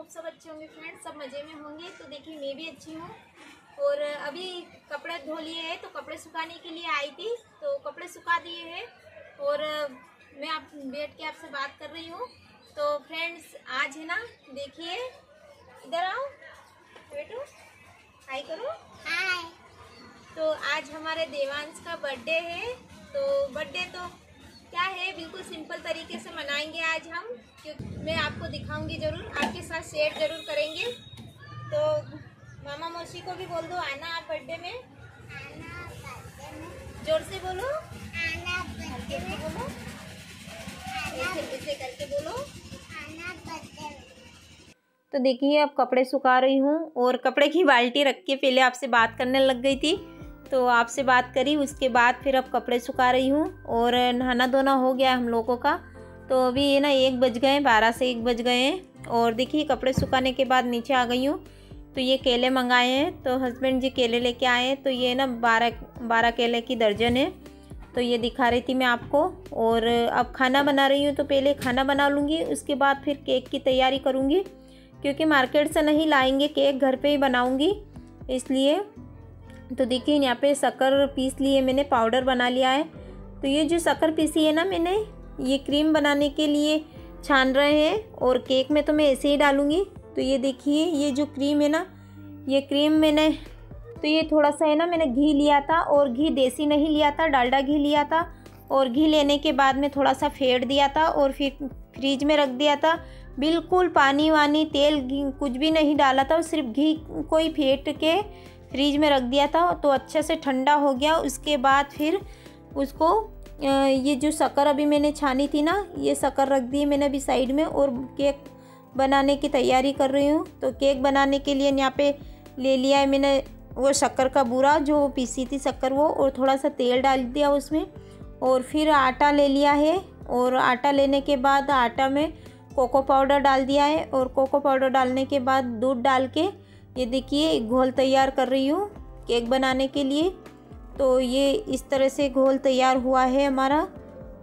Hope सब अच्छे होंगे फ्रेंड्स, सब मज़े में होंगे। तो देखिए मैं भी अच्छी हूँ। और अभी कपड़े धो लिए हैं तो कपड़े सुखाने के लिए आई थी, तो कपड़े सुखा दिए हैं और मैं आप बैठ के आपसे बात कर रही हूँ। तो फ्रेंड्स आज है ना, देखिए इधर आओ बेटू, हाय करो। हाय। तो आज हमारे देवांश का बर्थडे है। तो बर्थडे तो क्या है, बिल्कुल सिंपल तरीके से मनाएंगे आज हम, क्योंकि मैं आपको दिखाऊंगी ज़रूर, आपके साथ शेयर ज़रूर करेंगे। तो मामा मौसी को भी बोल दो आना आप बर्थडे में। आना बर्थडे में, जोर से बोलो। आना बर्थडे में बोलो, ऐसे करके बोलो, आना बर्थडे में। तो देखिए अब कपड़े सुखा रही हूँ और कपड़े की बाल्टी रख के पहले आपसे बात करने लग गई थी, तो आपसे बात करी, उसके बाद फिर अब कपड़े सुखा रही हूँ। और नहाना धोना हो गया हम लोगों का। तो अभी ये ना 1 बज गए, 12 से 1 बज गए हैं। और देखिए कपड़े सुखाने के बाद नीचे आ गई हूँ। तो ये केले मंगाए हैं, तो हस्बैंड जी केले लेके आए हैं। तो ये ना 12 केले की दर्जन है। तो ये दिखा रही थी मैं आपको। और अब खाना बना रही हूँ, तो पहले खाना बना लूँगी, उसके बाद फिर केक की तैयारी करूँगी, क्योंकि मार्केट से नहीं लाएंगे केक, घर पे ही बनाऊँगी इसलिए। तो देखिए यहाँ पे शक्कर पीस लिए मैंने, पाउडर बना लिया है। तो ये जो शक्कर पीसी है ना मैंने, ये क्रीम बनाने के लिए छान रहे हैं, और केक में तो मैं ऐसे ही डालूँगी। तो ये देखिए ये जो क्रीम है ना, ये क्रीम मैंने, तो ये थोड़ा सा है ना, मैंने घी लिया था, और घी देसी नहीं लिया था, डालडा घी लिया था। और घी लेने के बाद में थोड़ा सा फेंट दिया था और फिर फ्रीज में रख दिया था। बिल्कुल पानी वानी तेल घी कुछ भी नहीं डाला था, सिर्फ घी को ही फेंट के फ्रीज में रख दिया था। तो अच्छे से ठंडा हो गया। उसके बाद फिर उसको ये जो शक्कर अभी मैंने छानी थी ना, ये शक्कर रख दी मैंने अभी साइड में, और केक बनाने की तैयारी कर रही हूँ। तो केक बनाने के लिए यहाँ पे ले लिया है मैंने वो शक्कर का बूरा, जो पीसी थी शक्कर वो, और थोड़ा सा तेल डाल दिया उसमें। और फिर आटा ले लिया है, और आटा लेने के बाद आटा में कोको पाउडर डाल दिया है, और कोको पाउडर डालने के बाद दूध डाल के ये देखिए घोल तैयार कर रही हूँ केक बनाने के लिए। तो ये इस तरह से घोल तैयार हुआ है हमारा।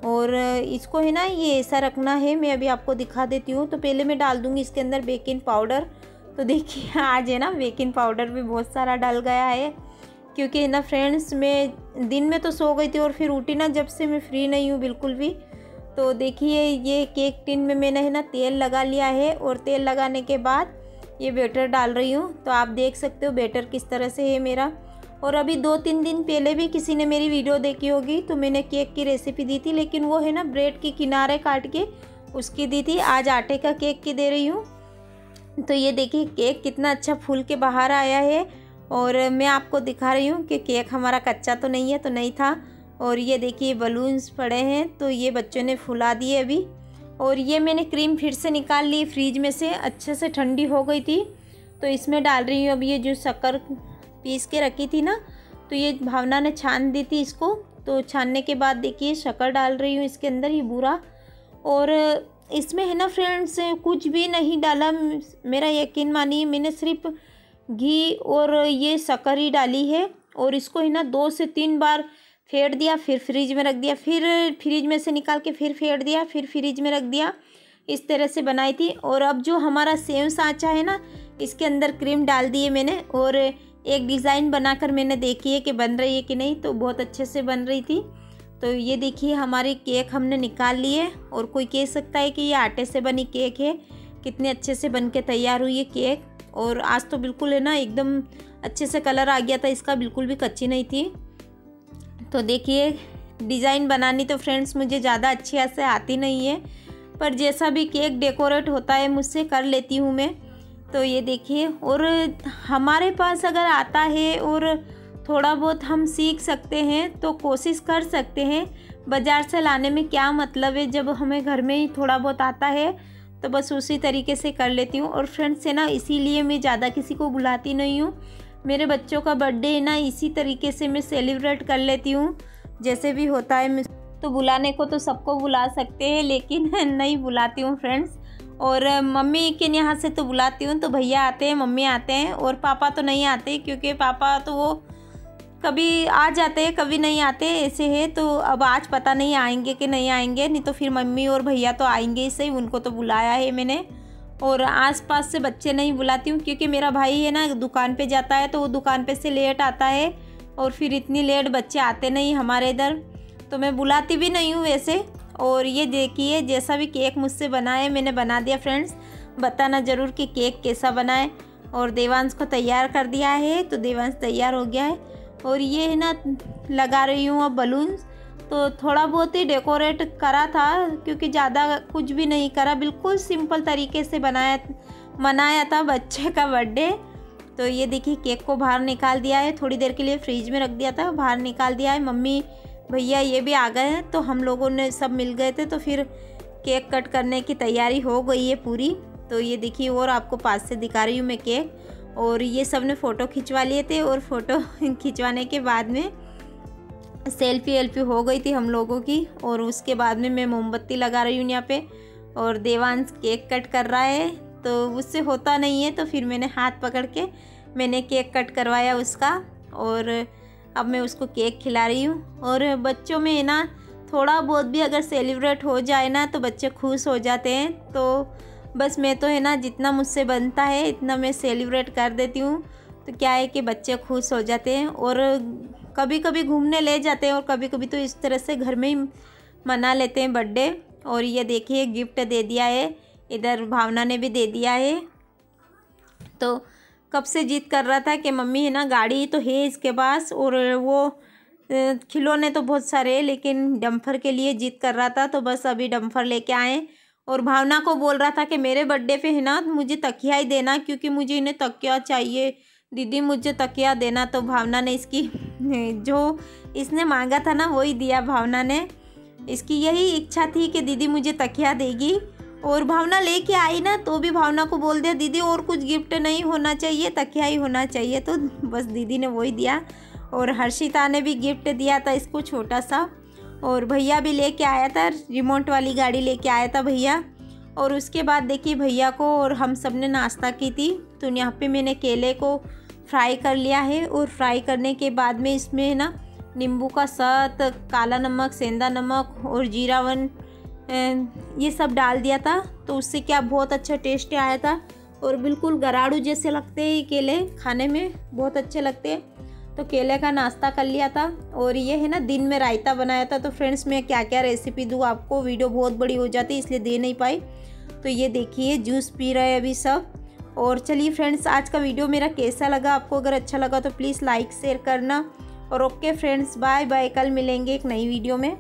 और इसको है ना, ये ऐसा रखना है, मैं अभी आपको दिखा देती हूँ। तो पहले मैं डाल दूँगी इसके अंदर बेकिंग पाउडर। तो देखिए आज है ना बेकिंग पाउडर भी बहुत सारा डल गया है, क्योंकि ना फ्रेंड्स मैं दिन में तो सो गई थी और फिर उठी ना जब से मैं फ्री नहीं हूँ बिल्कुल भी। तो देखिए ये केक टिन में मैंने है ना तेल लगा लिया है, और तेल लगाने के बाद ये बैटर डाल रही हूँ। तो आप देख सकते हो बैटर किस तरह से है मेरा। और अभी 2-3 दिन पहले भी किसी ने मेरी वीडियो देखी होगी, तो मैंने केक की रेसिपी दी थी, लेकिन वो है ना ब्रेड की किनारे काट के उसकी दी थी। आज आटे का केक की दे रही हूँ। तो ये देखिए केक कितना अच्छा फूल के बाहर आया है। और मैं आपको दिखा रही हूँ कि केक हमारा कच्चा तो नहीं है, तो नहीं था। और ये देखिए बलून्स पड़े हैं, तो ये बच्चों ने फुला दिए अभी। और ये मैंने क्रीम फिर से निकाल ली फ्रीज में से, अच्छे से ठंडी हो गई थी। तो इसमें डाल रही हूँ अब ये जो शक्कर पीस के रखी थी ना, तो ये भावना ने छान दी थी इसको। तो छानने के बाद देखिए शक्कर डाल रही हूँ इसके अंदर, ये बूरा। और इसमें है ना फ्रेंड्स कुछ भी नहीं डाला, मेरा यकीन मानिए, मैंने सिर्फ घी और ये शक्कर ही डाली है। और इसको है ना 2 से 3 बार फेंट दिया, फिर फ्रीज में रख दिया, फिर फ्रीज में से निकाल के फिर फेंट दिया, फिर फ्रीज में रख दिया। इस तरह से बनाई थी। और अब जो हमारा सेव सांचा है ना, इसके अंदर क्रीम डाल दी है मैंने, और एक डिज़ाइन बनाकर मैंने देखी है कि बन रही है कि नहीं। तो बहुत अच्छे से बन रही थी। तो ये देखिए हमारी केक हमने निकाल ली है। और कोई कह सकता है कि ये आटे से बनी केक है, कितने अच्छे से बन के तैयार हुई है केक। और आज तो बिल्कुल है ना एकदम अच्छे से कलर आ गया था इसका, बिल्कुल भी कच्ची नहीं थी। तो देखिए डिज़ाइन बनानी तो फ्रेंड्स मुझे ज़्यादा अच्छी से आती नहीं है, पर जैसा भी केक डेकोरेट होता है मुझसे कर लेती हूँ मैं। तो ये देखिए, और हमारे पास अगर आता है और थोड़ा बहुत हम सीख सकते हैं तो कोशिश कर सकते हैं। बाज़ार से लाने में क्या मतलब है, जब हमें घर में ही थोड़ा बहुत आता है तो बस उसी तरीके से कर लेती हूँ। और फ्रेंड्स है ना, इसीलिए मैं ज़्यादा किसी को बुलाती नहीं हूँ। मेरे बच्चों का बर्थडे है ना, इसी तरीके से मैं सेलिब्रेट कर लेती हूँ, जैसे भी होता है। तो बुलाने को तो सबको बुला सकते हैं, लेकिन नहीं बुलाती हूँ फ्रेंड्स। और मम्मी के यहाँ से तो बुलाती हूँ, तो भैया आते हैं, मम्मी आते हैं, और पापा तो नहीं आते, क्योंकि पापा तो वो कभी आ जाते हैं कभी नहीं आते, ऐसे है। तो अब आज पता नहीं आएंगे कि नहीं आएंगे, नहीं तो फिर मम्मी और भैया तो आएंगे ही सही, उनको तो बुलाया है मैंने। और आसपास से बच्चे नहीं बुलाती हूँ, क्योंकि मेरा भाई है ना दुकान पे जाता है, तो वो दुकान पे से लेट आता है और फिर इतनी लेट बच्चे आते नहीं हमारे इधर, तो मैं बुलाती भी नहीं हूँ वैसे। और ये देखिए जैसा भी केक मुझसे बना है मैंने बना दिया फ्रेंड्स। बताना ज़रूर कि केक कैसा बना है। और देवांश को तैयार कर दिया है, तो देवांश तैयार हो गया है। और ये है ना लगा रही हूँ अब बलून्स। तो थोड़ा बहुत ही डेकोरेट करा था, क्योंकि ज़्यादा कुछ भी नहीं करा, बिल्कुल सिंपल तरीके से मनाया था बच्चे का बर्थडे। तो ये देखिए केक को बाहर निकाल दिया है, थोड़ी देर के लिए फ्रिज में रख दिया था, बाहर निकाल दिया है। मम्मी भैया ये भी आ गए हैं, तो हम लोगों ने सब मिल गए थे, तो फिर केक कट करने की तैयारी हो गई है पूरी। तो ये देखिए और आपको पास से दिखा रही हूँ मैं केक। और ये सब ने फ़ोटो खिंचवा लिए थे, और फ़ोटो खिंचवाने के बाद में सेल्फी हो गई थी हम लोगों की। और उसके बाद में मैं मोमबत्ती लगा रही हूँ यहाँ पे, और देवांश केक कट कर रहा है, तो उससे होता नहीं है, तो फिर मैंने हाथ पकड़ के मैंने केक कट करवाया उसका। और अब मैं उसको केक खिला रही हूँ। और बच्चों में है ना थोड़ा बहुत भी अगर सेलिब्रेट हो जाए ना तो बच्चे खुश हो जाते हैं। तो बस मैं तो है ना जितना मुझसे बनता है इतना मैं सेलिब्रेट कर देती हूँ। तो क्या है कि बच्चे खुश हो जाते हैं, और कभी कभी घूमने ले जाते हैं, और कभी कभी तो इस तरह से घर में ही मना लेते हैं बर्थडे। और ये देखिए गिफ्ट दे दिया है, इधर भावना ने भी दे दिया है। तो कब से जिद कर रहा था कि मम्मी है ना गाड़ी तो है इसके पास, और वो खिलौने तो बहुत सारे हैं, लेकिन डम्फर के लिए जिद कर रहा था, तो बस अभी डम्फर लेके आए। और भावना को बोल रहा था कि मेरे बर्थडे पे है ना मुझे तकिया ही देना, क्योंकि मुझे इन्हें तकिया चाहिए, दीदी मुझे तकिया देना। तो भावना ने इसकी जो इसने मांगा था ना वही दिया भावना ने। इसकी यही इच्छा थी कि दीदी मुझे तकिया देगी, और भावना लेके आई ना तो भी भावना को बोल दिया दीदी और कुछ गिफ्ट नहीं होना चाहिए, तकिया ही होना चाहिए। तो बस दीदी ने वही दिया। और हर्षिता ने भी गिफ्ट दिया था इसको छोटा सा। और भैया भी लेके आया था, रिमोट वाली गाड़ी लेके आया था भैया। और उसके बाद देखिए भैया को और हम सब ने नाश्ता की थी। तो यहाँ पे मैंने केले को फ्राई कर लिया है, और फ्राई करने के बाद में इसमें ना नींबू का शहद, काला नमक, सेंधा नमक और जीरावन ये सब डाल दिया था। तो उससे क्या बहुत अच्छा टेस्ट आया था, और बिल्कुल गराड़ू जैसे लगते हैं केले, खाने में बहुत अच्छे लगते हैं। तो केले का नाश्ता कर लिया था। और ये है ना दिन में रायता बनाया था। तो फ्रेंड्स मैं क्या क्या रेसिपी दूँ आपको, वीडियो बहुत बड़ी हो जाती है इसलिए दे नहीं पाई। तो ये देखिए जूस पी रहे हैं अभी सब। और चलिए फ्रेंड्स आज का वीडियो मेरा कैसा लगा, आपको अगर अच्छा लगा तो प्लीज़ लाइक शेयर करना। और ओके फ्रेंड्स, बाय बाय, कल मिलेंगे एक नई वीडियो में।